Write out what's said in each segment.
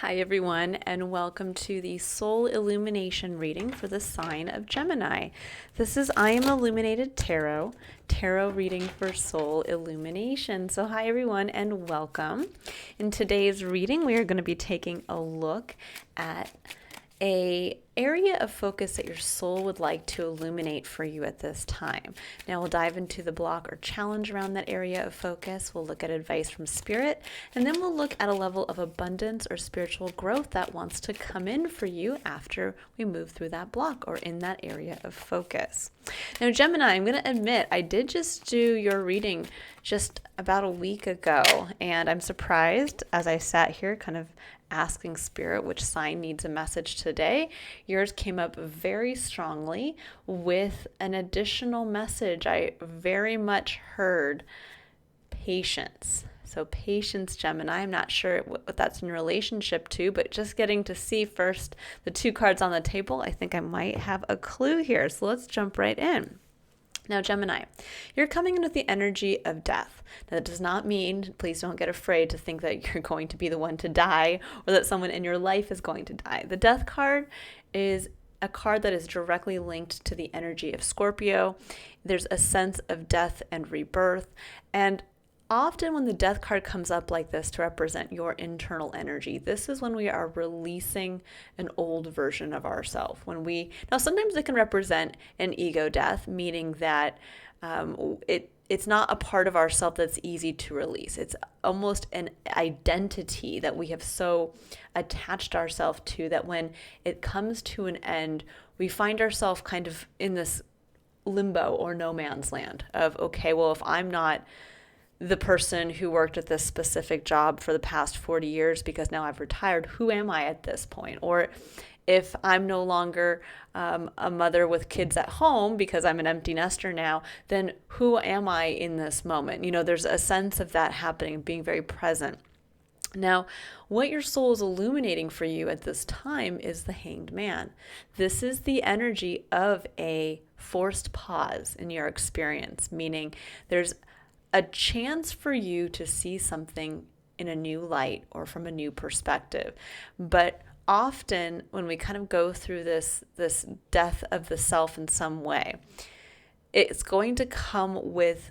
Hi everyone, and welcome to the Soul Illumination reading for the sign of Gemini. This is I Am Illuminated Tarot reading for Soul Illumination. So hi everyone and welcome. In today's reading, we are going to be taking a look at an area of focus that your soul would like to illuminate for you at this time. Now we'll dive into the block or challenge around that area of focus. We'll look at advice from spirit, and then we'll look at a level of abundance or spiritual growth that wants to come in for you after we move through that block or in that area of focus. Now Gemini, I'm going to admit I did just do your reading just about a week ago, and I'm surprised as I sat here kind of asking spirit which sign needs a message today. Yours came up very strongly with an additional message. I very much heard patience. So patience, Gemini. I'm not sure what that's in relationship to, but just getting to see first the two cards on the table, I think I might have a clue here. So let's jump right in. Now, Gemini, you're coming in with the energy of death. Now, that does not mean, please don't get afraid to think that you're going to be the one to die or that someone in your life is going to die. The death card is a card that is directly linked to the energy of Scorpio. There's a sense of death and rebirth. And often when the death card comes up like this to represent your internal energy, this is when we are releasing an old version of ourselves. Now sometimes it can represent an ego death, meaning that it's not a part of ourself that's easy to release. It's almost an identity that we have so attached ourselves to that when it comes to an end, we find ourselves kind of in this limbo or no man's land of, okay, well, if I'm not the person who worked at this specific job for the past 40 years because now I've retired, who am I at this point? Or if I'm no longer a mother with kids at home because I'm an empty nester now, then who am I in this moment? You know, there's a sense of that happening, being very present. Now, what your soul is illuminating for you at this time is the Hanged Man. This is the energy of a forced pause in your experience, meaning there's a chance for you to see something in a new light or from a new perspective. But often when we kind of go through this death of the self in some way, it's going to come with,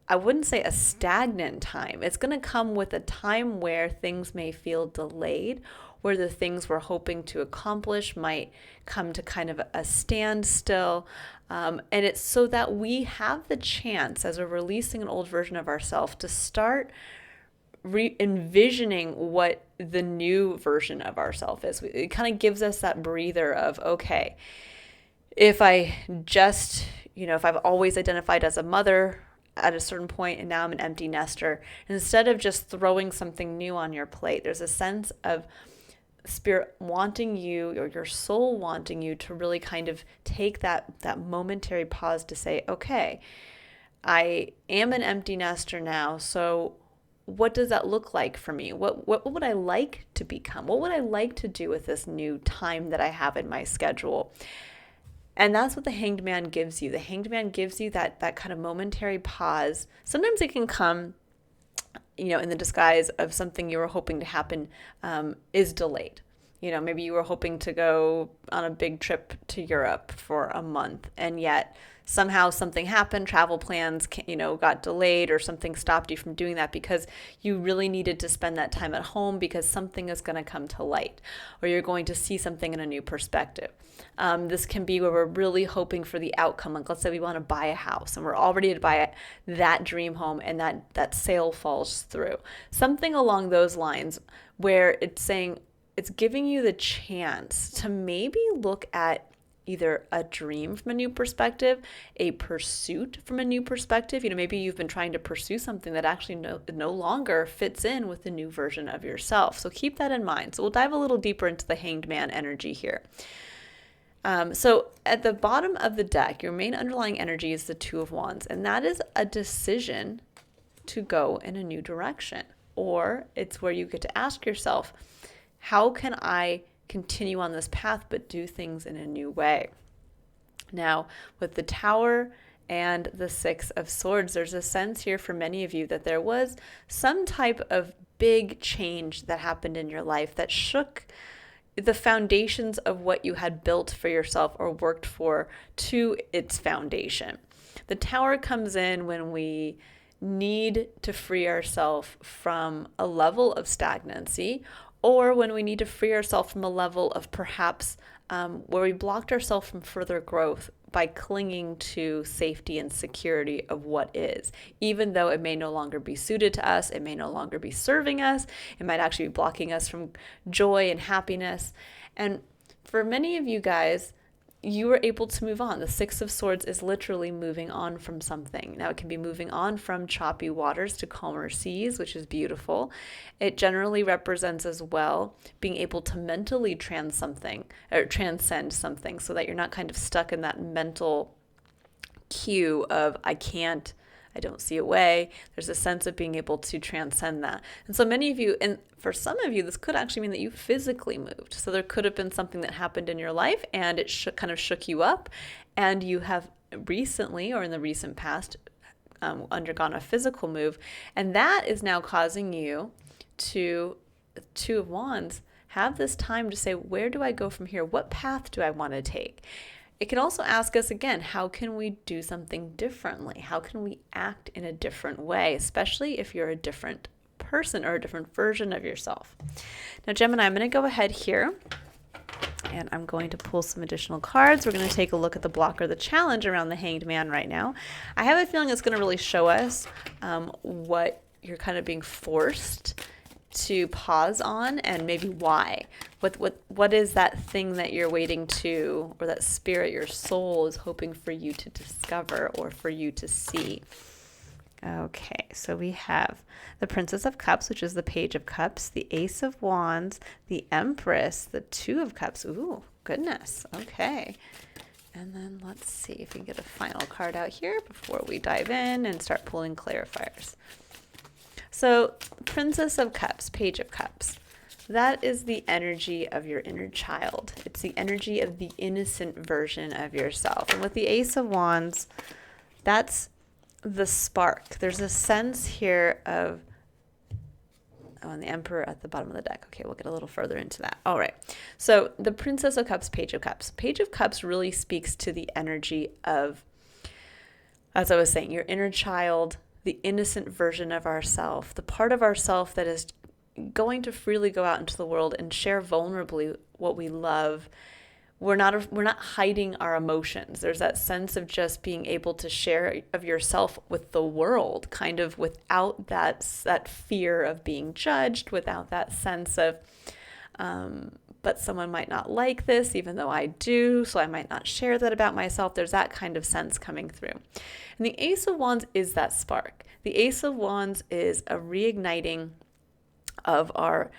I wouldn't say a stagnant time. It's going to come with a time where things may feel delayed, where the things we're hoping to accomplish might come to kind of a standstill. And it's so that we have the chance, as we're releasing an old version of ourselves, to start envisioning what the new version of ourselves is. It kind of gives us that breather of, okay, if I've always identified as a mother at a certain point and now I'm an empty nester, instead of just throwing something new on your plate, there's a sense of spirit wanting you, or your soul wanting you, to really kind of take that momentary pause to say, okay, I am an empty nester now, so what does that look like for me? What would I like to become? What would I like to do with this new time that I have in my schedule? And that's what the Hanged Man gives you. The Hanged Man gives you that kind of momentary pause. Sometimes it can come in the disguise of something you were hoping to happen is delayed. Maybe you were hoping to go on a big trip to Europe for a month, and yet somehow something happened, travel plans, got delayed, or something stopped you from doing that because you really needed to spend that time at home because something is going to come to light, or you're going to see something in a new perspective. This can be where we're really hoping for the outcome. Like, let's say we want to buy a house and we're all ready to buy that dream home, and that sale falls through. Something along those lines, where it's saying, it's giving you the chance to maybe look at either a dream from a new perspective, a pursuit from a new perspective. Maybe you've been trying to pursue something that actually no longer fits in with the new version of yourself. So keep that in mind. So we'll dive a little deeper into the Hanged Man energy here. So at the bottom of the deck, your main underlying energy is the Two of Wands, and that is a decision to go in a new direction. Or it's where you get to ask yourself, how can I continue on this path but do things in a new way? Now, with the Tower and the Six of Swords, there's a sense here for many of you that there was some type of big change that happened in your life that shook the foundations of what you had built for yourself or worked for to its foundation. The Tower comes in when we need to free ourselves from a level of stagnancy, or when we need to free ourselves from a level of perhaps where we blocked ourselves from further growth by clinging to safety and security of what is, even though it may no longer be suited to us, it may no longer be serving us, it might actually be blocking us from joy and happiness. And for many of you guys, you were able to move on. The Six of Swords is literally moving on from something. Now, it can be moving on from choppy waters to calmer seas, which is beautiful. It generally represents as well being able to mentally transcend something so that you're not kind of stuck in that mental queue of I don't see a way. There's a sense of being able to transcend that. And so many of you, and for some of you, this could actually mean that you physically moved. So there could have been something that happened in your life and it kind of shook you up, and you have recently or in the recent past undergone a physical move. And that is now causing you to, Two of Wands, have this time to say, where do I go from here? What path do I want to take? It can also ask us again, how can we do something differently? How can we act in a different way, especially if you're a different person or a different version of yourself? Now, Gemini, I'm going to go ahead here and I'm going to pull some additional cards. We're going to take a look at the block or the challenge around the Hanged Man right now. I have a feeling it's going to really show us what you're kind of being forced to pause on, and maybe why. What is that thing that you're waiting to, or that spirit, your soul is hoping for you to discover or for you to see? Okay, so we have the Princess of Cups, which is the Page of Cups, the Ace of Wands, the Empress, the Two of Cups. Ooh, goodness. Okay. And then let's see if we can get a final card out here before we dive in and start pulling clarifiers. So, Princess of Cups, Page of Cups, that is the energy of your inner child. It's the energy of the innocent version of yourself. And with the Ace of Wands, that's the spark. There's a sense here of, and the Emperor at the bottom of the deck. Okay, we'll get a little further into that. All right. So, the Princess of Cups, Page of Cups. Page of Cups really speaks to the energy of, as I was saying, your inner child, the innocent version of ourself, the part of ourself that is going to freely go out into the world and share vulnerably what we love. We're not hiding our emotions. There's that sense of just being able to share of yourself with the world, kind of without that fear of being judged, without that sense of, but someone might not like this, even though I do, so I might not share that about myself. There's that kind of sense coming through. And the Ace of Wands is that spark. The Ace of Wands is a reigniting of our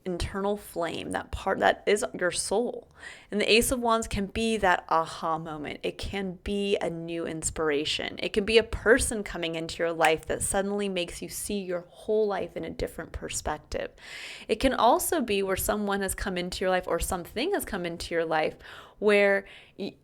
internal flame, that part that is your soul. And the Ace of Wands can be that aha moment. It can be a new inspiration. It can be a person coming into your life that suddenly makes you see your whole life in a different perspective. It can also be where someone has come into your life or something has come into your life where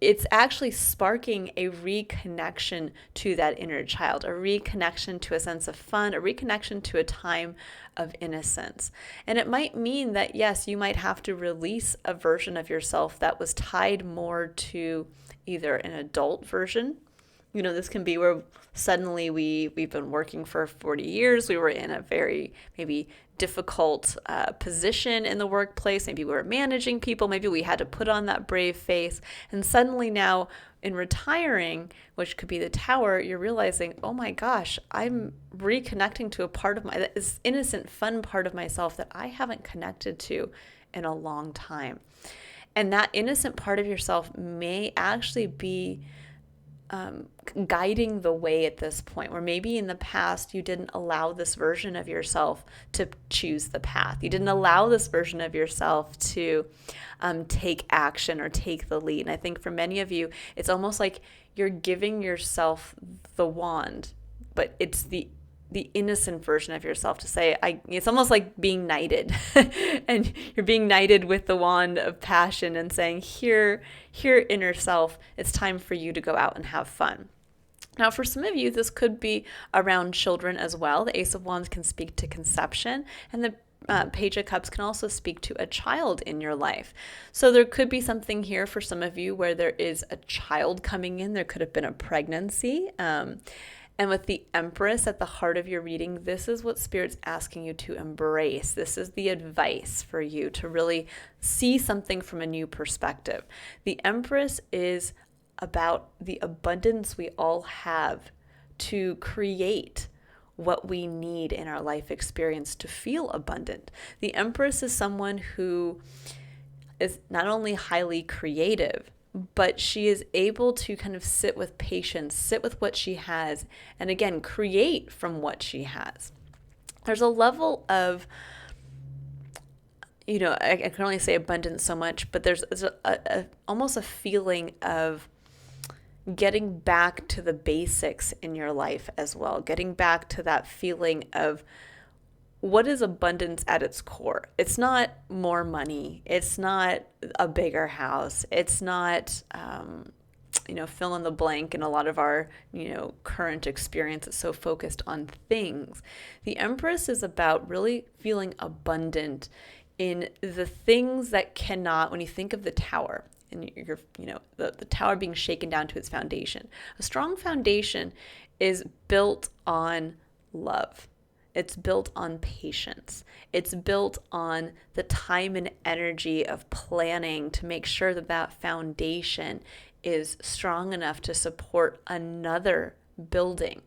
it's actually sparking a reconnection to that inner child, a reconnection to a sense of fun, a reconnection to a time of innocence. And it might mean that, yes, you might have to release a version of yourself that was tied more to either an adult version. You know, this can be where suddenly we've been working for 40 years. We were in a very maybe difficult position in the workplace. Maybe we were managing people. Maybe we had to put on that brave face. And suddenly now in retiring, which could be the Tower, you're realizing, oh my gosh, I'm reconnecting to a part of this innocent, fun part of myself that I haven't connected to in a long time. And that innocent part of yourself may actually be guiding the way at this point, where maybe in the past you didn't allow this version of yourself to choose the path. You didn't allow this version of yourself to take action or take the lead. And I think for many of you, it's almost like you're giving yourself the wand, but it's the innocent version of yourself to say, it's almost like being knighted and you're being knighted with the wand of passion and saying, here, inner self, it's time for you to go out and have fun. Now, for some of you, this could be around children as well. The Ace of Wands can speak to conception, and the Page of Cups can also speak to a child in your life. So there could be something here for some of you where there is a child coming in. There could have been a pregnancy. And with the Empress at the heart of your reading, this is what Spirit's asking you to embrace. This is the advice for you to really see something from a new perspective. The Empress is about the abundance we all have to create what we need in our life experience to feel abundant. The Empress is someone who is not only highly creative, but she is able to kind of sit with patience, sit with what she has, and again, create from what she has. There's a level of, I can only say abundance so much, but there's almost a feeling of getting back to the basics in your life as well, getting back to that feeling of what is abundance at its core. It's not more money. It's not a bigger house. It's not, fill in the blank in a lot of our, current experience is so focused on things. The Empress is about really feeling abundant in the things that cannot, when you think of the Tower, and the tower being shaken down to its foundation. A strong foundation is built on love. It's built on patience. It's built on the time and energy of planning to make sure that that foundation is strong enough to support another building.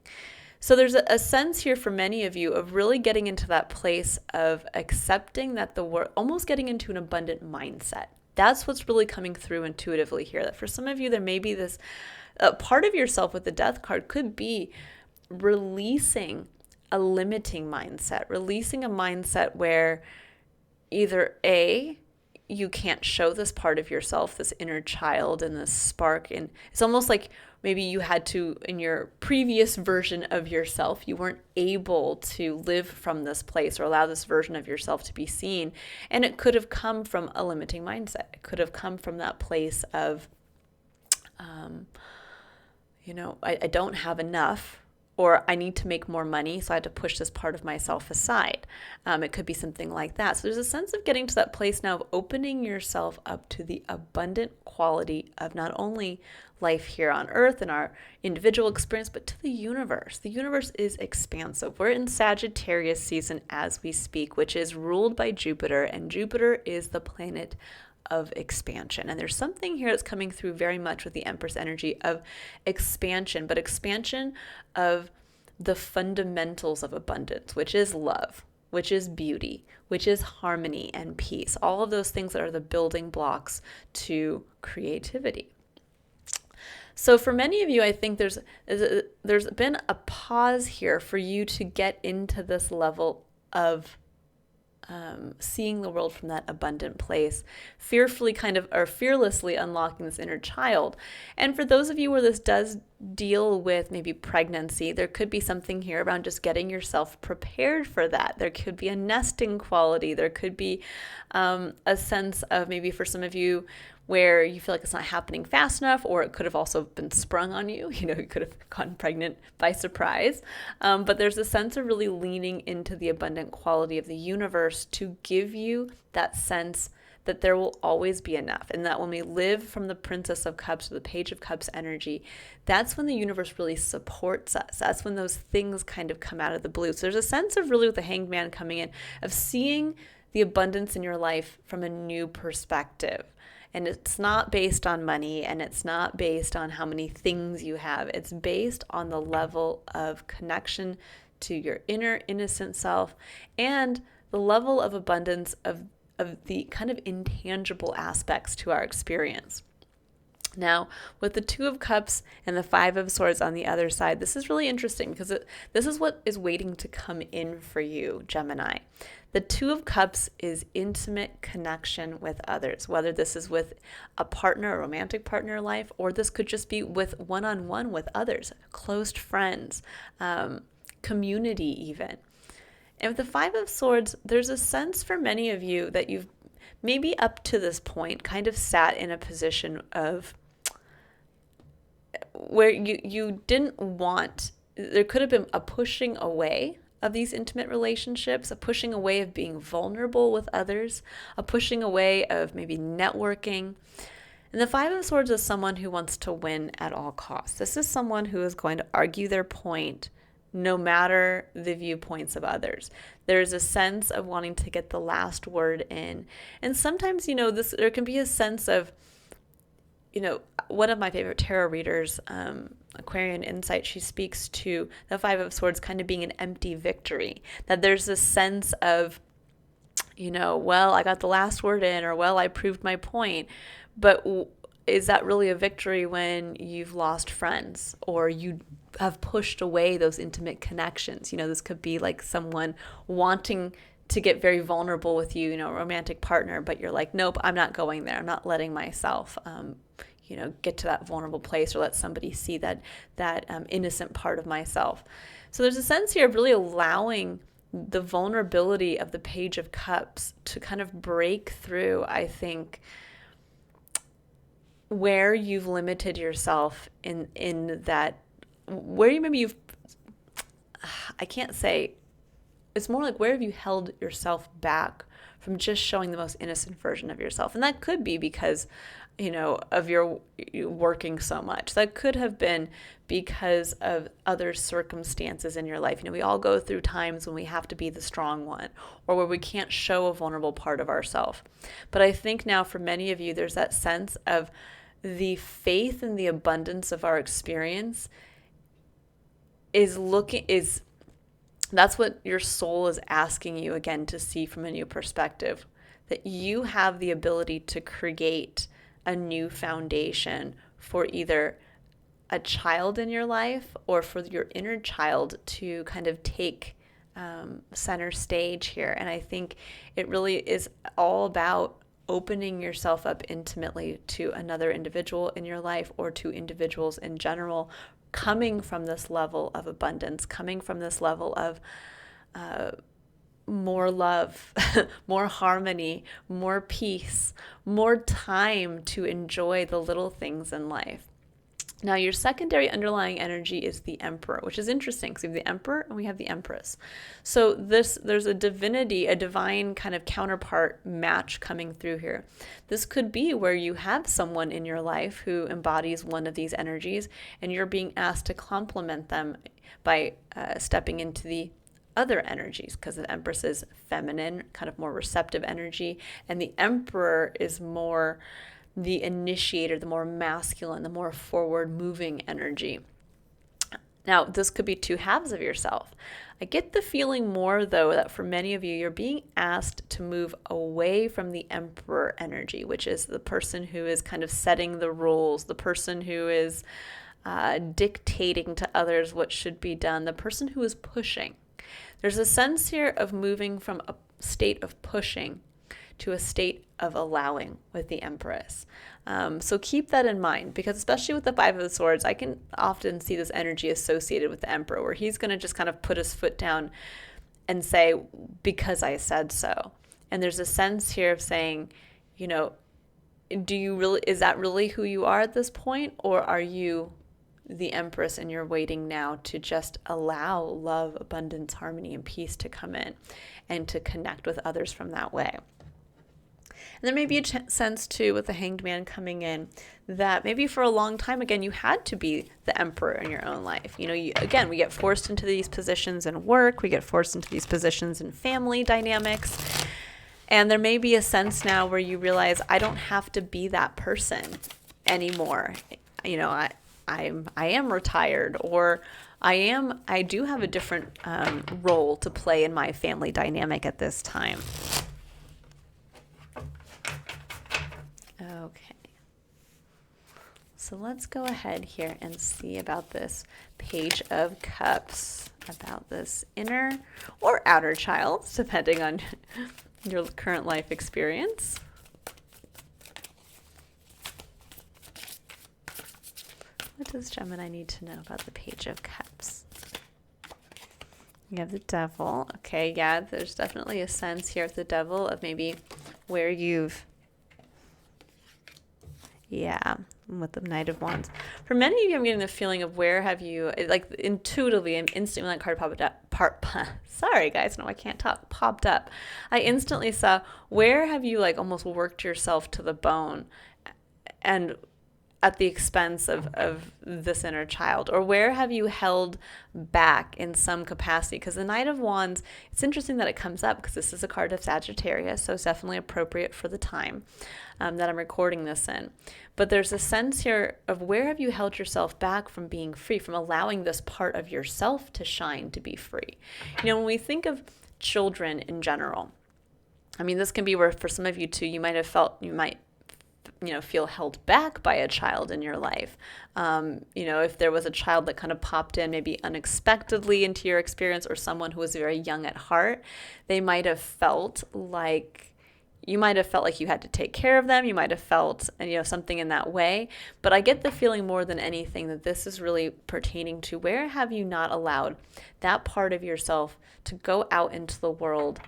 So there's a sense here for many of you of really getting into that place of accepting that the world, almost getting into an abundant mindset. That's what's really coming through intuitively here. That for some of you, there may be this part of yourself with the Death card could be releasing a limiting mindset, releasing a mindset where either A, you can't show this part of yourself, this inner child and this spark. And it's almost like maybe you had to, in your previous version of yourself, you weren't able to live from this place or allow this version of yourself to be seen. And it could have come from a limiting mindset. It could have come from that place of, I don't have enough, or I need to make more money, so I had to push this part of myself aside. It could be something like that. So there's a sense of getting to that place now of opening yourself up to the abundant quality of not only life here on Earth and our individual experience, but to the universe. The universe is expansive. We're in Sagittarius season as we speak, which is ruled by Jupiter, and Jupiter is the planet of expansion. And there's something here that's coming through very much with the Empress energy of expansion, but expansion of the fundamentals of abundance, which is love, which is beauty, which is harmony and peace. All of those things that are the building blocks to creativity. So for many of you, I think there's been a pause here for you to get into this level of seeing the world from that abundant place, fearfully or fearlessly unlocking this inner child. And for those of you where this does deal with maybe pregnancy, there could be something here around just getting yourself prepared for that. There could be a nesting quality. There could be a sense of maybe for some of you where you feel like it's not happening fast enough, or it could have also been sprung on you. You could have gotten pregnant by surprise. But there's a sense of really leaning into the abundant quality of the universe to give you that sense that there will always be enough. And that when we live from the Princess of Cups or the Page of Cups energy, that's when the universe really supports us. That's when those things kind of come out of the blue. So there's a sense of really with the Hanged Man coming in, of seeing the abundance in your life from a new perspective. And it's not based on money, and it's not based on how many things you have. It's based on the level of connection to your inner innocent self and the level of abundance of the kind of intangible aspects to our experience. Now, with the Two of Cups and the Five of Swords on the other side, this is really interesting because this is what is waiting to come in for you, Gemini. The Two of Cups is intimate connection with others, whether this is with a partner, a romantic partner in life, or this could just be with one-on-one with others, close friends, community even. And with the Five of Swords, there's a sense for many of you that you've maybe up to this point kind of sat in a position of where you didn't want, there could have been a pushing away of these intimate relationships, a pushing away of being vulnerable with others, a pushing away of maybe networking. And the Five of Swords is someone who wants to win at all costs. This is someone who is going to argue their point no matter the viewpoints of others. There's a sense of wanting to get the last word in. And sometimes, there can be a sense of, one of my favorite tarot readers, Aquarian Insight, she speaks to the Five of Swords kind of being an empty victory. That there's a sense of, well, I got the last word in, or well, I proved my point. But is that really a victory when you've lost friends or you have pushed away those intimate connections? This could be like someone wanting to get very vulnerable with you, a romantic partner, but you're like, nope, I'm not going there. I'm not letting myself, get to that vulnerable place or let somebody see that innocent part of myself. So there's a sense here of really allowing the vulnerability of the Page of Cups to kind of break through, I think, where you've limited yourself in that, where I can't say, it's more like where have you held yourself back from just showing the most innocent version of yourself? And that could be because, of your working so much. That could have been because of other circumstances in your life. We all go through times when we have to be the strong one or where we can't show a vulnerable part of ourselves. But I think now for many of you, there's that sense of the faith and the abundance of our experience that's what your soul is asking you again to see from a new perspective, that you have the ability to create a new foundation for either a child in your life or for your inner child to kind of take center stage here. And I think it really is all about opening yourself up intimately to another individual in your life or to individuals in general, coming from this level of abundance, coming from this level of more love, more harmony, more peace, more time to enjoy the little things in life. Now, your secondary underlying energy is the Emperor, which is interesting because we have the Emperor and we have the Empress. So there's a divinity, a divine kind of counterpart match coming through here. This could be where you have someone in your life who embodies one of these energies and you're being asked to complement them by stepping into the other energies, because the Empress is feminine, kind of more receptive energy, and the Emperor is more the initiator, the more masculine, the more forward-moving energy. Now, this could be two halves of yourself. I get the feeling more, though, that for many of you, you're being asked to move away from the Emperor energy, which is the person who is kind of setting the rules, the person who is dictating to others what should be done, the person who is pushing. There's a sense here of moving from a state of pushing to a state of allowing with the Empress. So keep that in mind, because especially with the Five of Swords, I can often see this energy associated with the Emperor, where he's going to just kind of put his foot down and say, because I said so. And there's a sense here of saying, is that really who you are at this point? Or are you the Empress and you're waiting now to just allow love, abundance, harmony, and peace to come in and to connect with others from that way? And there may be a sense, too, with the Hanged Man coming in, that maybe for a long time, again, you had to be the Emperor in your own life. Again, we get forced into these positions in work. We get forced into these positions in family dynamics. And there may be a sense now where you realize, I don't have to be that person anymore. I am retired, or I do have a different role to play in my family dynamic at this time. Okay, so let's go ahead here and see about this Page of Cups, about this inner or outer child, depending on your current life experience. What does Gemini need to know about the Page of Cups? You have the Devil. Okay, yeah, there's definitely a sense here of the Devil of maybe where you've with the Knight of Wands. For many of you, I'm getting the feeling of where have you, like intuitively and instantly, when that card popped up, sorry guys, no, I can't talk, popped up. I instantly saw, where have you like almost worked yourself to the bone and at the expense of this inner child? Or where have you held back in some capacity? Because the Knight of Wands, it's interesting that it comes up because this is a card of Sagittarius, so it's definitely appropriate for the time that I'm recording this in. But there's a sense here of where have you held yourself back from being free, from allowing this part of yourself to shine, to be free. When we think of children in general, I mean, this can be where for some of you too, you might feel held back by a child in your life. If there was a child that kind of popped in maybe unexpectedly into your experience, or someone who was very young at heart, they might have felt like you had to take care of them. You might have felt, something in that way. But I get the feeling more than anything that this is really pertaining to where have you not allowed that part of yourself to go out into the world,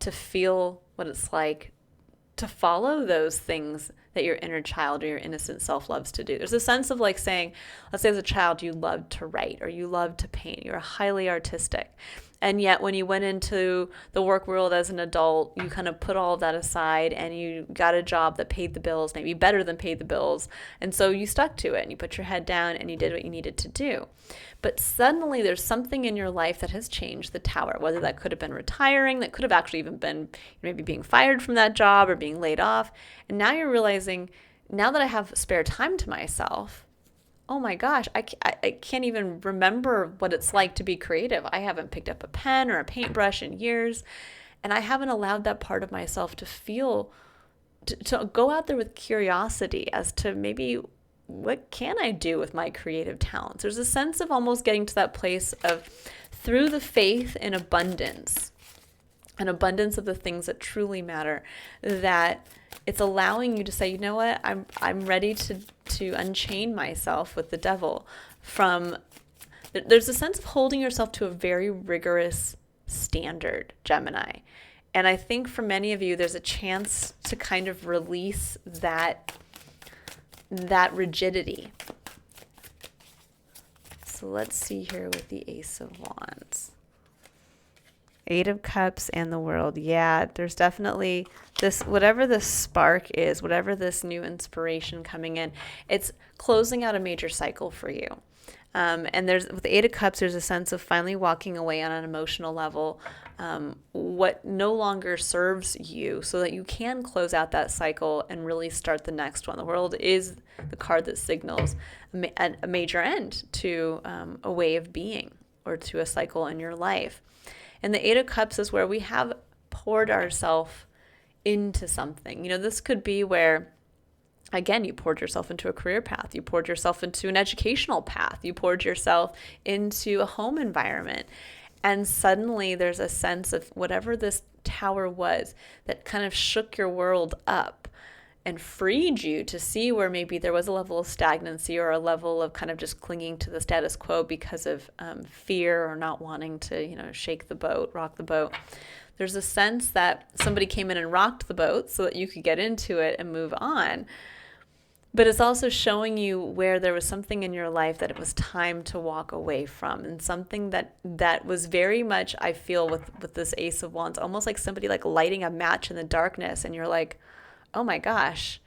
to feel what it's like, to follow those things that your inner child or your innocent self loves to do. There's a sense of like saying, let's say as a child you loved to write or you loved to paint, you're highly artistic. And yet when you went into the work world as an adult, you kind of put all of that aside and you got a job that paid the bills, maybe better than paid the bills. And so you stuck to it and you put your head down and you did what you needed to do. But suddenly there's something in your life that has changed the tower, whether that could have been retiring, that could have actually even been maybe being fired from that job or being laid off. And now you're realizing, now that I have spare time to myself, oh my gosh, I can't even remember what it's like to be creative. I haven't picked up a pen or a paintbrush in years, and I haven't allowed that part of myself to feel, to go out there with curiosity as to maybe what can I do with my creative talents. There's a sense of almost getting to that place of, through the faith in abundance, an abundance of the things that truly matter, that it's allowing you to say, you know what, I'm ready to unchain myself with the devil from, there's a sense of holding yourself to a very rigorous standard, Gemini. And I think for many of you, there's a chance to kind of release that rigidity. So let's see here with the Ace of Wands. Eight of Cups and the World. Yeah, there's definitely this, whatever this spark is, whatever this new inspiration coming in, it's closing out a major cycle for you. And there's, with the Eight of Cups, there's a sense of finally walking away on an emotional level, what no longer serves you, so that you can close out that cycle and really start the next one. The World is the card that signals a major end to a way of being or to a cycle in your life. And the Eight of Cups is where we have poured ourselves into something. This could be where, again, you poured yourself into a career path. You poured yourself into an educational path. You poured yourself into a home environment. And suddenly there's a sense of whatever this tower was that kind of shook your world up and freed you to see where maybe there was a level of stagnancy or a level of kind of just clinging to the status quo because of fear or not wanting to, shake the boat, rock the boat. There's a sense that somebody came in and rocked the boat so that you could get into it and move on. But it's also showing you where there was something in your life that it was time to walk away from, and something that was very much, I feel, with this Ace of Wands, almost like somebody like lighting a match in the darkness, and you're like, oh my gosh,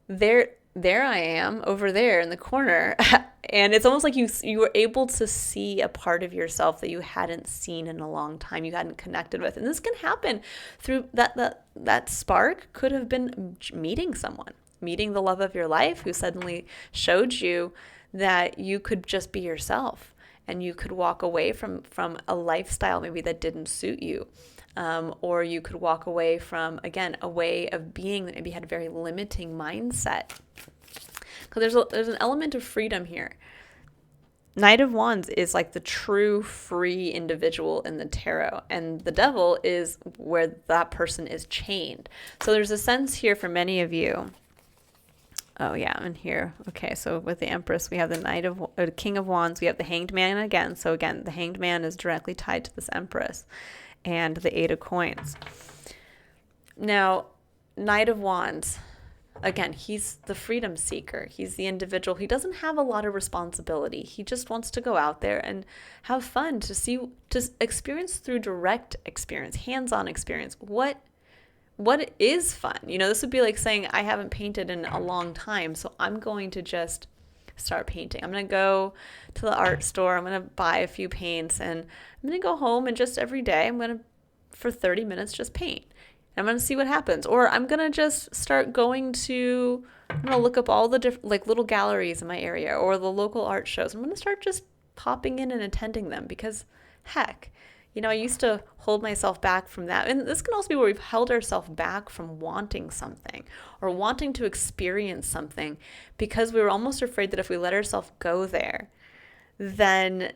there I am over there in the corner. And it's almost like you were able to see a part of yourself that you hadn't seen in a long time, you hadn't connected with. And this can happen through that spark could have been meeting someone, meeting the love of your life who suddenly showed you that you could just be yourself and you could walk away from a lifestyle maybe that didn't suit you. Or you could walk away from, again, a way of being that maybe had a very limiting mindset. Because there's an element of freedom here. Knight of Wands is like the true free individual in the tarot, and the devil is where that person is chained. So there's a sense here for many of you. Oh yeah, and here. Okay, so with the Empress, we have the King of Wands. We have the Hanged Man again. So again, the Hanged Man is directly tied to this Empress. And the Eight of Coins. Now, Knight of Wands. Again, he's the freedom seeker. He's the individual. He doesn't have a lot of responsibility. He just wants to go out there and have fun, to experience through direct experience, hands-on experience. What is fun? This would be like saying, I haven't painted in a long time, so I'm going to just start painting. I'm going to go to the art store. I'm going to buy a few paints, and I'm going to go home and just every day I'm going to, for 30 minutes, just paint. I'm going to see what happens. Or I'm going to just start I'm going to look up all the different, like, little galleries in my area or the local art shows. I'm going to start just popping in and attending them because, heck, I used to hold myself back from that. And this can also be where we've held ourselves back from wanting something or wanting to experience something because we were almost afraid that if we let ourselves go there, then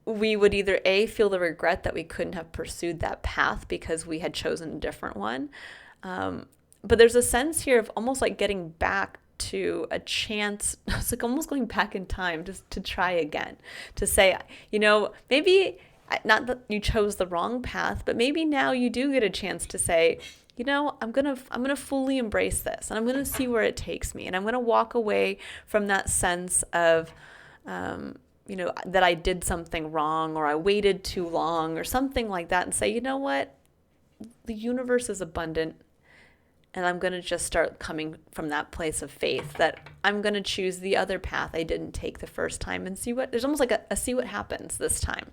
we would either feel the regret that we couldn't have pursued that path because we had chosen a different one. But there's a sense here of almost like getting back to a chance. It's like almost going back in time just to try again, to say, maybe not that you chose the wrong path, but maybe now you do get a chance to say, I'm going to fully embrace this and I'm going to see where it takes me. And I'm going to walk away from that sense of, that I did something wrong or I waited too long or something like that and say, you know what? The universe is abundant and I'm going to just start coming from that place of faith that I'm going to choose the other path I didn't take the first time and there's almost like a see what happens this time.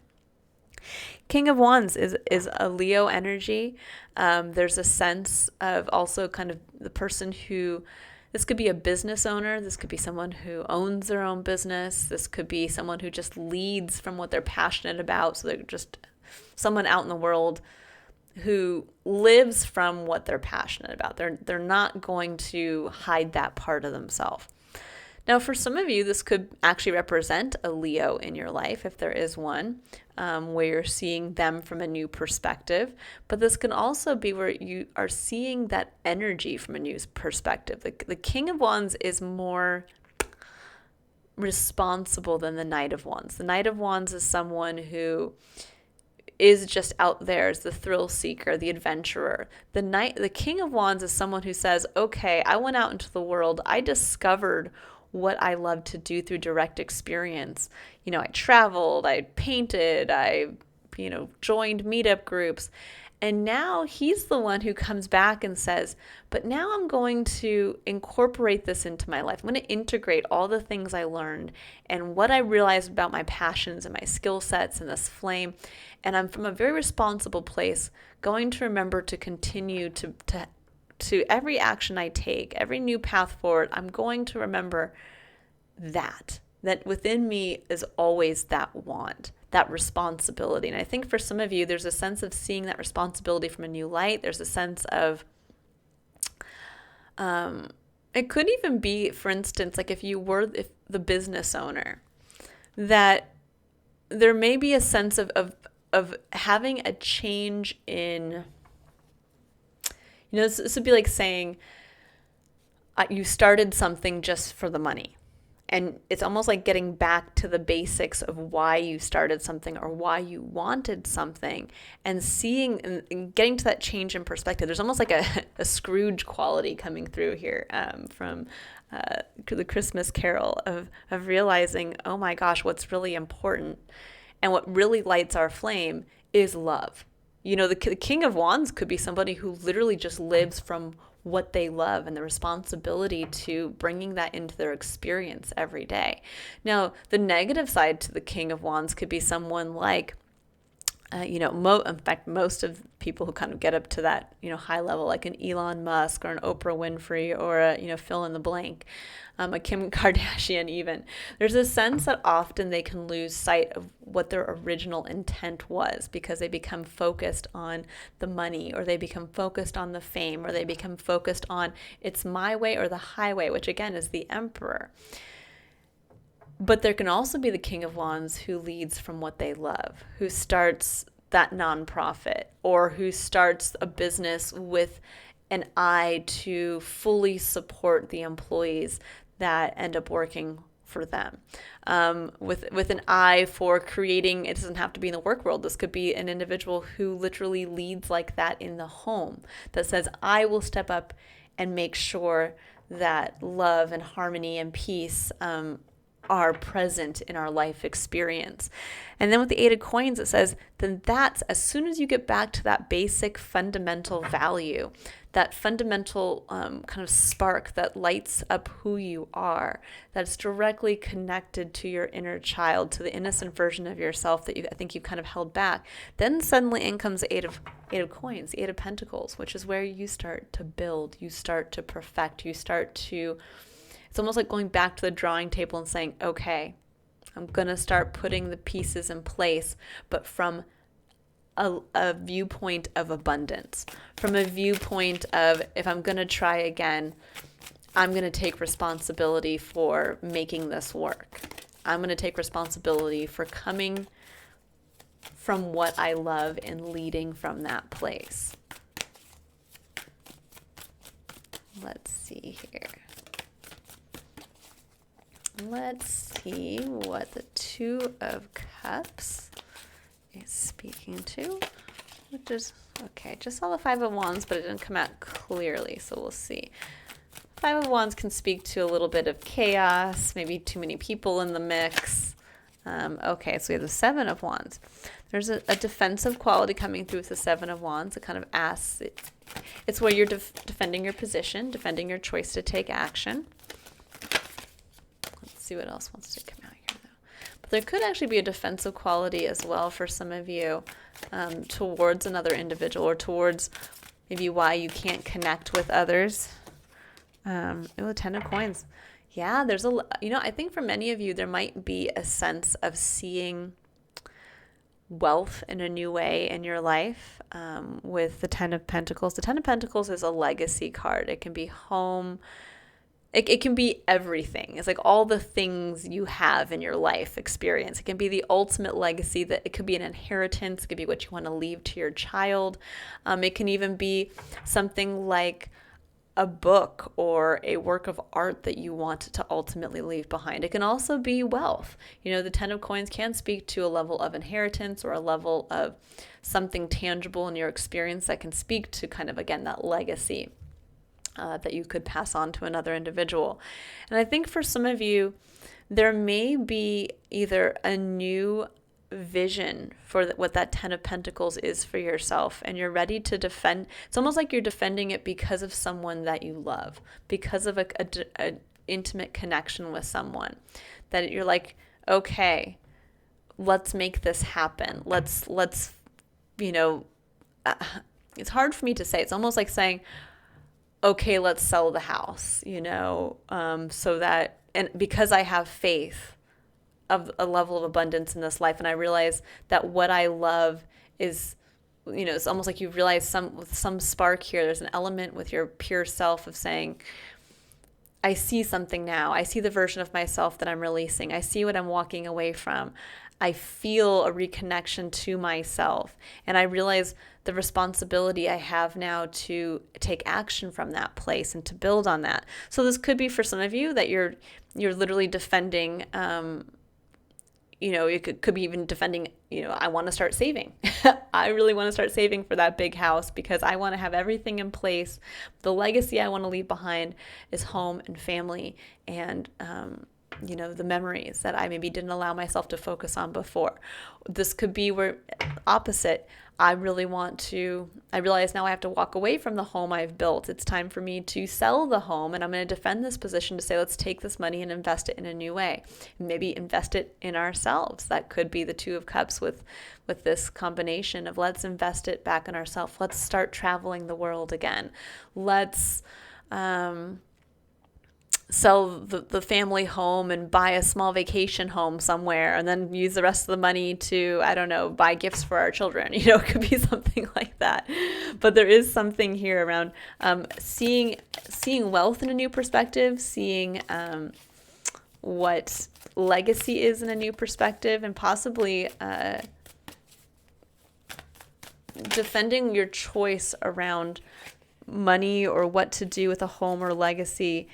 King of Wands is a Leo energy. There's a sense of also kind of the person who, this could be a business owner. This could be someone who owns their own business. This could be someone who just leads from what they're passionate about. So they're just someone out in the world who lives from what they're passionate about. They're not going to hide that part of themselves. Now, for some of you, this could actually represent a Leo in your life, if there is one, where you're seeing them from a new perspective. But this can also be where you are seeing that energy from a new perspective. The King of Wands is more responsible than the Knight of Wands. The Knight of Wands is someone who is just out there as the thrill seeker, the adventurer. The King of Wands is someone who says, okay, I went out into the world. I discovered what I love to do through direct experience. I traveled, I painted, I, joined meetup groups. And now he's the one who comes back and says, but now I'm going to incorporate this into my life. I'm going to integrate all the things I learned and what I realized about my passions and my skill sets and this flame. And I'm from a very responsible place going to remember to continue to every action I take, every new path forward, I'm going to remember that within me is always that want, that responsibility. And I think for some of you, there's a sense of seeing that responsibility from a new light. There's a sense of, it could even be, for instance, like if the business owner, that there may be a sense of having a change in, this would be like saying you started something just for the money. And it's almost like getting back to the basics of why you started something or why you wanted something and seeing and getting to that change in perspective. There's almost like a Scrooge quality coming through here from the Christmas Carol of realizing, oh my gosh, what's really important and what really lights our flame is love. The King of Wands could be somebody who literally just lives from what they love and the responsibility to bringing that into their experience every day. Now, the negative side to the King of Wands could be someone like, in fact, most of people who kind of get up to that, high level, like an Elon Musk or an Oprah Winfrey or a, fill in the blank, a Kim Kardashian even. There's a sense that often they can lose sight of what their original intent was because they become focused on the money or they become focused on the fame or they become focused on it's my way or the highway, which again is the Emperor. But there can also be the King of Wands who leads from what they love, who starts that nonprofit or who starts a business with an eye to fully support the employees that end up working for them, with an eye for creating, it doesn't have to be in the work world. This could be an individual who literally leads like that in the home that says, I will step up and make sure that love and harmony and peace are present in our life experience. And then with the Eight of Coins, it says, then that's as soon as you get back to that basic fundamental value, that fundamental kind of spark that lights up who you are, that's directly connected to your inner child, to the innocent version of yourself that I think you've kind of held back. Then suddenly in comes the Eight of Coins, the Eight of Pentacles, which is where you start to build, you start to perfect, you start to, it's almost like going back to the drawing table and saying, okay, I'm going to start putting the pieces in place, but from a viewpoint of abundance, from a viewpoint of, if I'm going to try again, I'm going to take responsibility for making this work. I'm going to take responsibility for coming from what I love and leading from that place. Let's see here. Let's see what the Two of Cups is speaking to. Which is, okay, just saw the Five of Wands, but it didn't come out clearly, so we'll see. Five of Wands can speak to a little bit of chaos, maybe too many people in the mix. Okay, so we have the Seven of Wands. There's a defensive quality coming through with the Seven of Wands. It kind of asks, it's where you're defending your position, defending your choice to take action. See what else wants to come out here though. But there could actually be a defensive quality as well for some of you towards another individual, or towards maybe why you can't connect with others. The Ten of Coins. Yeah, there's I think for many of you there might be a sense of seeing wealth in a new way in your life with the Ten of Pentacles. The Ten of Pentacles is a legacy card. It can be home. It can be everything. It's like all the things you have in your life experience. It can be the ultimate legacy. That it could be an inheritance. It could be what you want to leave to your child. It can even be something like a book or a work of art that you want to ultimately leave behind. It can also be wealth. The Ten of Coins can speak to a level of inheritance or a level of something tangible in your experience that can speak to kind of, again, that legacy that you could pass on to another individual. And I think for some of you, there may be either a new vision for what that Ten of Pentacles is for yourself, and you're ready to defend. It's almost like you're defending it because of someone that you love, because of an intimate connection with someone, that you're like, okay, let's make this happen. Let's it's hard for me to say. It's almost like saying, okay, let's sell the house, so that, and because I have faith of a level of abundance in this life, and I realize that what I love is, it's almost like you realize some spark here. There's an element with your pure self of saying, I see something now. I see the version of myself that I'm releasing. I see what I'm walking away from. I feel a reconnection to myself, and I realize the responsibility I have now to take action from that place and to build on that. So this could be for some of you that you're literally defending. It could be even defending. I want to start saving. I really want to start saving for that big house because I want to have everything in place. The legacy I want to leave behind is home and family and the memories that I maybe didn't allow myself to focus on before. This could be where opposite. I realize now I have to walk away from the home I've built. It's time for me to sell the home, and I'm going to defend this position to say, let's take this money and invest it in a new way. Maybe invest it in ourselves. That could be the Two of Cups with this combination of let's invest it back in ourselves. Let's start traveling the world again. Let's sell the family home and buy a small vacation home somewhere and then use the rest of the money to, I don't know, buy gifts for our children. It could be something like that. But there is something here around seeing wealth in a new perspective, seeing what legacy is in a new perspective, and possibly defending your choice around money or what to do with a home or legacy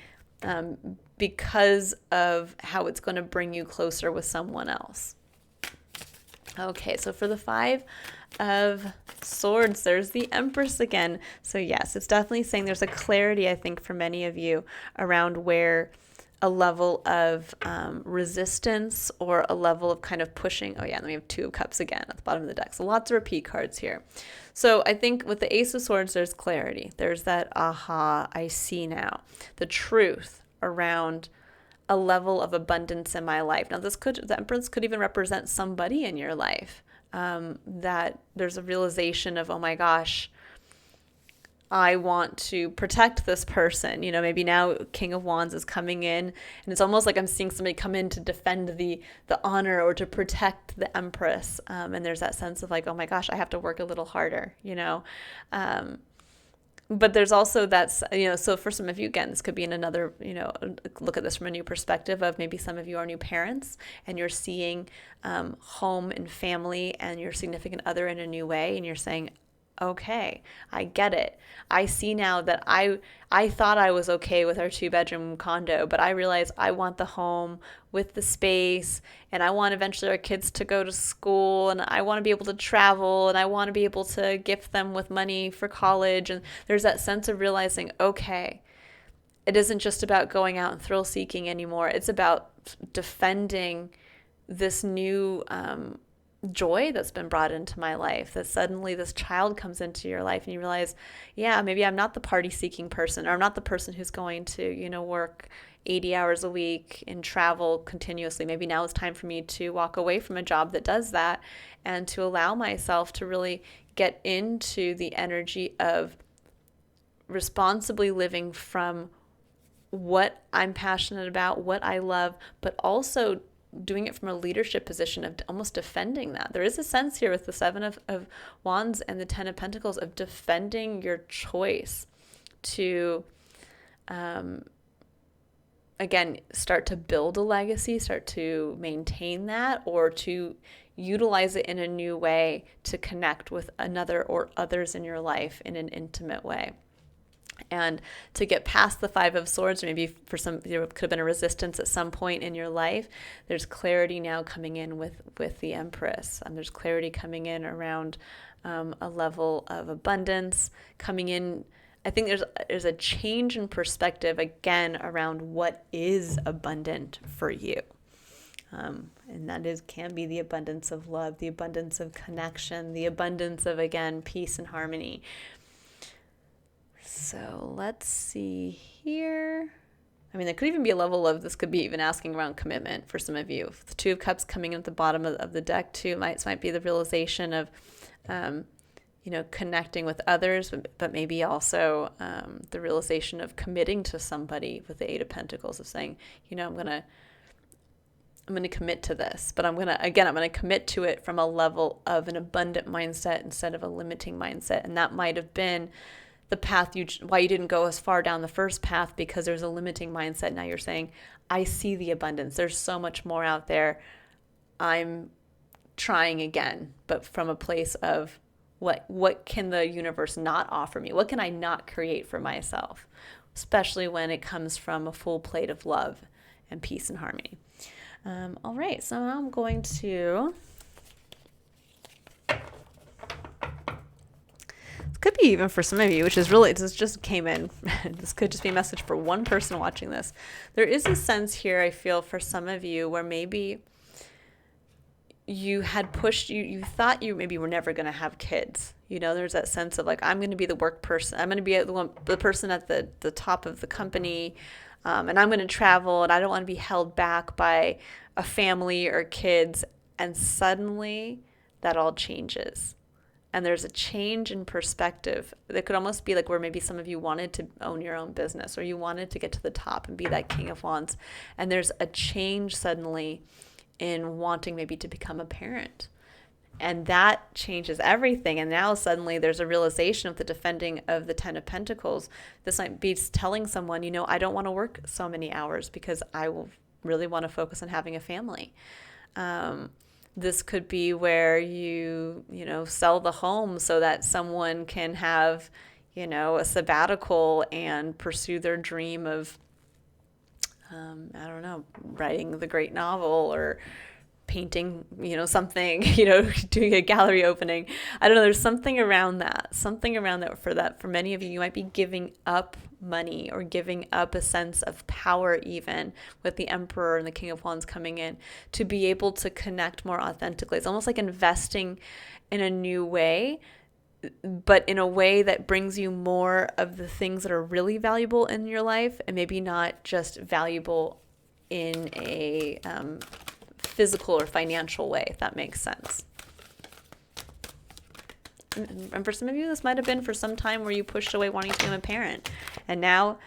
because of how it's going to bring you closer with someone else. Okay, so for the Five of Swords, there's the Empress again. So yes, it's definitely saying there's a clarity, I think, for many of you around where a level of resistance or a level of kind of pushing. Oh yeah, and then we have Two of Cups again at the bottom of the deck. So lots of repeat cards here. So I think with the Ace of Swords, there's clarity. There's that, aha, I see now. The truth around a level of abundance in my life. Now, the Empress could even represent somebody in your life, that there's a realization of, oh my gosh, I want to protect this person. Maybe now King of Wands is coming in, and it's almost like I'm seeing somebody come in to defend the honor or to protect the Empress. And there's that sense of like, oh my gosh, I have to work a little harder. But there's also that, so for some of you, again, this could be in another, look at this from a new perspective of maybe some of you are new parents and you're seeing home and family and your significant other in a new way. And you're saying, okay, I get it. I see now that I thought I was okay with our 2-bedroom condo, but I realize I want the home with the space, and I want eventually our kids to go to school, and I want to be able to travel, and I want to be able to gift them with money for college. And there's that sense of realizing, okay, it isn't just about going out and thrill seeking anymore. It's about defending this new joy that's been brought into my life, that suddenly this child comes into your life and you realize, yeah, maybe I'm not the party seeking person, or I'm not the person who's going to, work 80 hours a week and travel continuously. Maybe now it's time for me to walk away from a job that does that and to allow myself to really get into the energy of responsibly living from what I'm passionate about, what I love, but also doing it from a leadership position of almost defending that. There is a sense here with the Seven of Wands and the Ten of Pentacles of defending your choice to, again, start to build a legacy, start to maintain that, or to utilize it in a new way to connect with another or others in your life in an intimate way. And to get past the Five of Swords, or maybe for some, there could have been a resistance at some point in your life. There's clarity now coming in with the Empress. There's clarity coming in around a level of abundance coming in. I think there's a change in perspective again around what is abundant for you. And that can be the abundance of love, the abundance of connection, the abundance of, again, peace and harmony. So let's see here. There could even be a level of, this could be even asking around commitment for some of you. The Two of Cups coming in at the bottom of the deck too might be the realization of, connecting with others, but maybe also the realization of committing to somebody with the Eight of Pentacles, of saying, I'm going to commit to this, but I'm going to commit to it from a level of an abundant mindset instead of a limiting mindset. And that might have been the path why you didn't go as far down the first path, because there's a limiting mindset. Now you're saying, I see the abundance. There's so much more out there. I'm trying again, but from a place of what can the universe not offer me? What can I not create for myself? Especially when it comes from a full plate of love and peace and harmony. All right, so now I'm going to, could be even for some of you, which is really, this just came in. This could just be a message for one person watching this. There is a sense here, I feel, for some of you where maybe you had pushed, you thought you maybe were never going to have kids. There's that sense of like, I'm going to be the work person. I'm going to be the person at the top of the company. And I'm going to travel, and I don't want to be held back by a family or kids. And suddenly that all changes. And there's a change in perspective that could almost be like where maybe some of you wanted to own your own business, or you wanted to get to the top and be that King of Wands. And there's a change suddenly in wanting maybe to become a parent. And that changes everything. And now suddenly there's a realization of the defending of the Ten of Pentacles. This might be telling someone, I don't want to work so many hours because I will really want to focus on having a family. This could be where you sell the home so that someone can have, a sabbatical and pursue their dream of, writing the great novel or painting, something, doing a gallery opening. I don't know. There's something around that, for many of you. You might be giving up money or giving up a sense of power, even with the Emperor and the King of Wands coming in, to be able to connect more authentically. It's almost like investing in a new way, but in a way that brings you more of the things that are really valuable in your life, and maybe not just valuable in a physical or financial way, if that makes sense. And for some of you, this might have been for some time where you pushed away wanting to become a parent, and now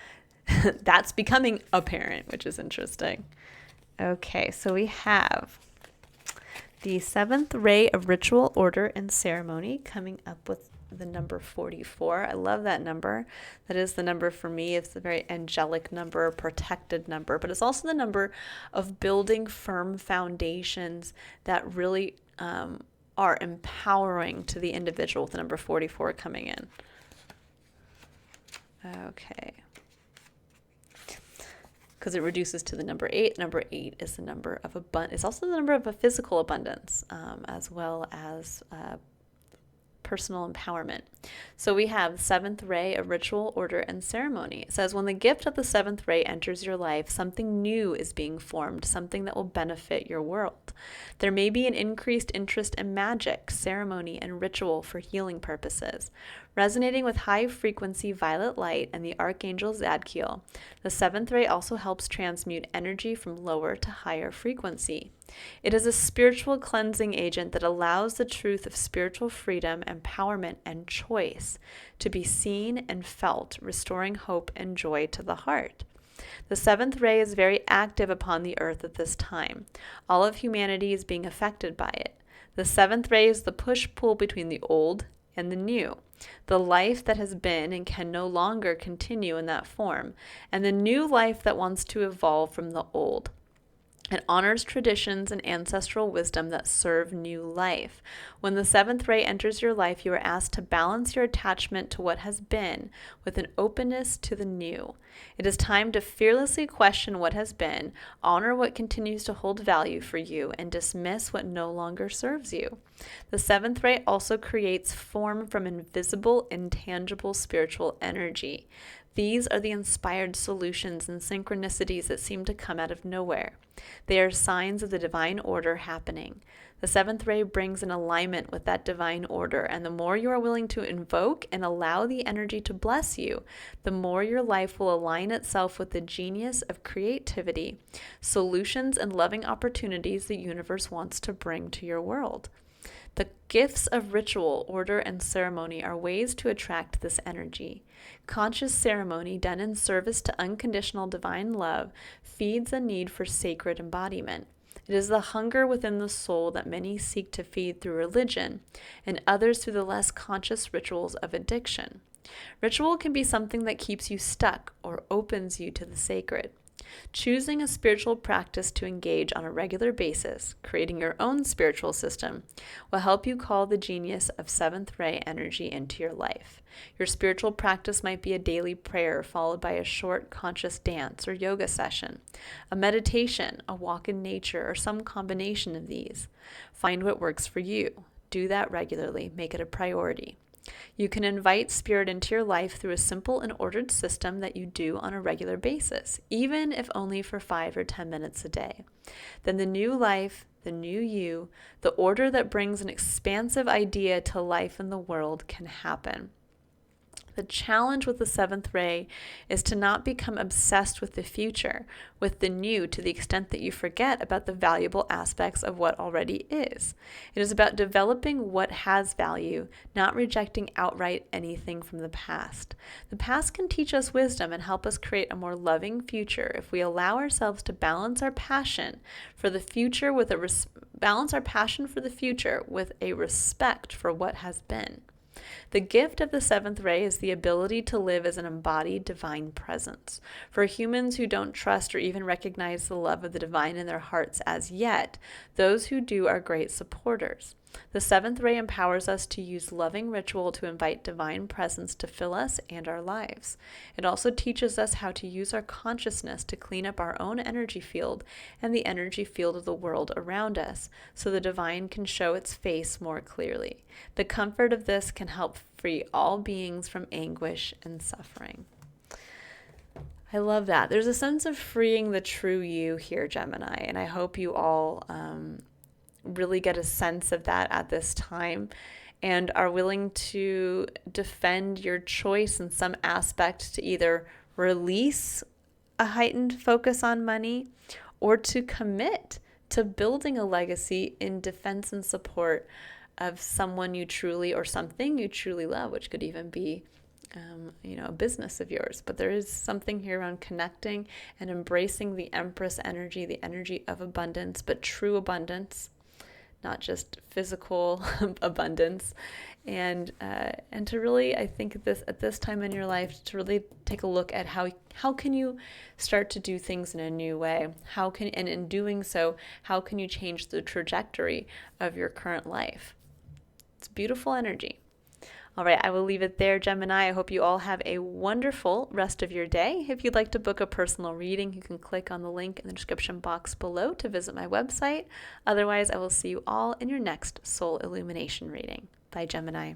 that's becoming apparent, which is interesting. Okay, so we have the 7th ray of ritual, order, and ceremony coming up with the number 44. I love that number. That is the number for me. It's a very angelic number, protected number, but it's also the number of building firm foundations that really are empowering to the individual, with the number 44 coming in. Okay. Because it reduces to the number 8. Number 8 is the number of abundance. It's also the number of a physical abundance, as well as personal empowerment. So we have 7th ray of ritual, order, and ceremony. It says, when the gift of the 7th ray enters your life, something new is being formed, something that will benefit your world. There may be an increased interest in magic, ceremony, and ritual for healing purposes. Resonating with high-frequency violet light and the Archangel Zadkiel, the 7th ray also helps transmute energy from lower to higher frequency. It is a spiritual cleansing agent that allows the truth of spiritual freedom, empowerment, and choice to be seen and felt, restoring hope and joy to the heart. The 7th ray is very active upon the earth at this time. All of humanity is being affected by it. The 7th ray is the push-pull between the old and the new, the life that has been and can no longer continue in that form, and the new life that wants to evolve from the old. It honors traditions and ancestral wisdom that serve new life. When the 7th ray enters your life, you are asked to balance your attachment to what has been with an openness to the new. It is time to fearlessly question what has been, honor what continues to hold value for you, and dismiss what no longer serves you. The 7th ray also creates form from invisible, intangible spiritual energy. These are the inspired solutions and synchronicities that seem to come out of nowhere. They are signs of the divine order happening. The 7th ray brings an alignment with that divine order, and the more you are willing to invoke and allow the energy to bless you, the more your life will align itself with the genius of creativity, solutions, and loving opportunities the universe wants to bring to your world. The gifts of ritual, order, and ceremony are ways to attract this energy. Conscious ceremony done in service to unconditional divine love feeds a need for sacred embodiment. It is the hunger within the soul that many seek to feed through religion, and others through the less conscious rituals of addiction. Ritual can be something that keeps you stuck or opens you to the sacred. Choosing a spiritual practice to engage on a regular basis, creating your own spiritual system, will help you call the genius of 7th ray energy into your life. Your spiritual practice might be a daily prayer followed by a short conscious dance or yoga session, a meditation, a walk in nature, or some combination of these. Find what works for you. Do that regularly. Make it a priority. You can invite spirit into your life through a simple and ordered system that you do on a regular basis, even if only for 5 or 10 minutes a day. Then the new life, the new you, the order that brings an expansive idea to life in the world can happen. The challenge with the 7th ray is to not become obsessed with the future, with the new, to the extent that you forget about the valuable aspects of what already is. It is about developing what has value, not rejecting outright anything from the past. The past can teach us wisdom and help us create a more loving future if we allow ourselves to balance our passion for the future with a respect for what has been. The gift of the seventh ray is the ability to live as an embodied divine presence. For humans who don't trust or even recognize the love of the divine in their hearts as yet, those who do are great supporters. The seventh ray empowers us to use loving ritual to invite divine presence to fill us and our lives. It also teaches us how to use our consciousness to clean up our own energy field and the energy field of the world around us, so the divine can show its face more clearly. The comfort of this can help free all beings from anguish and suffering. I love that. There's a sense of freeing the true you here, Gemini, and I hope you all really get a sense of that at this time and are willing to defend your choice in some aspect to either release a heightened focus on money or to commit to building a legacy in defense and support of someone you truly or something you truly love, which could even be a business of yours. But there is something here around connecting and embracing the Empress energy, the energy of abundance, but true abundance, not just physical abundance, and to really, I think at this time in your life, to really take a look at how can you start to do things in a new way? And in doing so, how can you change the trajectory of your current life? It's beautiful energy. All right, I will leave it there, Gemini. I hope you all have a wonderful rest of your day. If you'd like to book a personal reading, you can click on the link in the description box below to visit my website. Otherwise, I will see you all in your next Soul Illumination reading. Bye, Gemini.